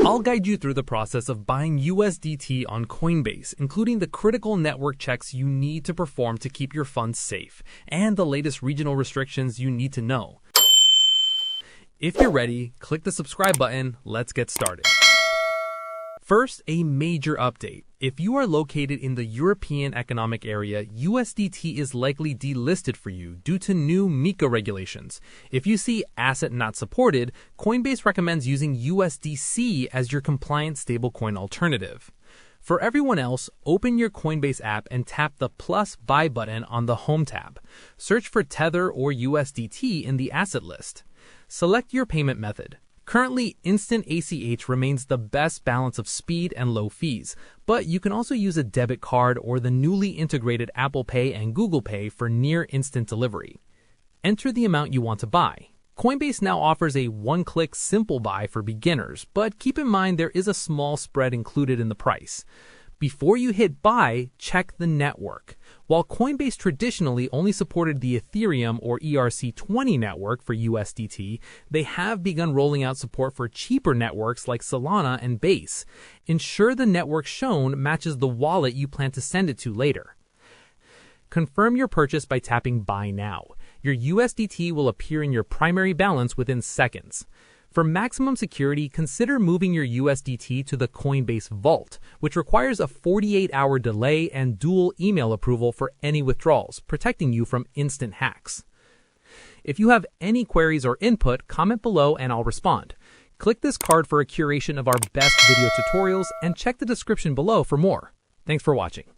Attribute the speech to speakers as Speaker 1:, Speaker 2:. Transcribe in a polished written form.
Speaker 1: I'll guide you through the process of buying USDT on Coinbase, including the critical network checks you need to perform to keep your funds safe, and the latest regional restrictions you need to know. If you're ready, click the subscribe button. Let's get started. First, a major update. If you are located in the European Economic Area, USDT is likely delisted for you due to new MiCA regulations. If you see asset not supported, Coinbase recommends using USDC as your compliant stablecoin alternative. For everyone else, open your Coinbase app and tap the plus buy button on the home tab. Search for Tether or USDT in the asset list. Select your payment method. Currently, instant ACH remains the best balance of speed and low fees, but you can also use a debit card or the newly integrated Apple Pay and Google Pay for near-instant delivery. Enter the amount you want to buy. Coinbase now offers a one-click simple buy for beginners, but keep in mind there is a small spread included in the price. Before you hit buy, check the network. While Coinbase traditionally only supported the Ethereum or ERC20 network for USDT, they have begun rolling out support for cheaper networks like Solana and Base. Ensure the network shown matches the wallet you plan to send it to later. Confirm your purchase by tapping Buy Now. Your USDT will appear in your primary balance within seconds. For maximum security, consider moving your USDT to the Coinbase Vault, which requires a 48-hour delay and dual email approval for any withdrawals, protecting you from instant hacks. If you have any queries or input, comment below and I'll respond. Click this card for a curation of our best video tutorials and check the description below for more. Thanks for watching.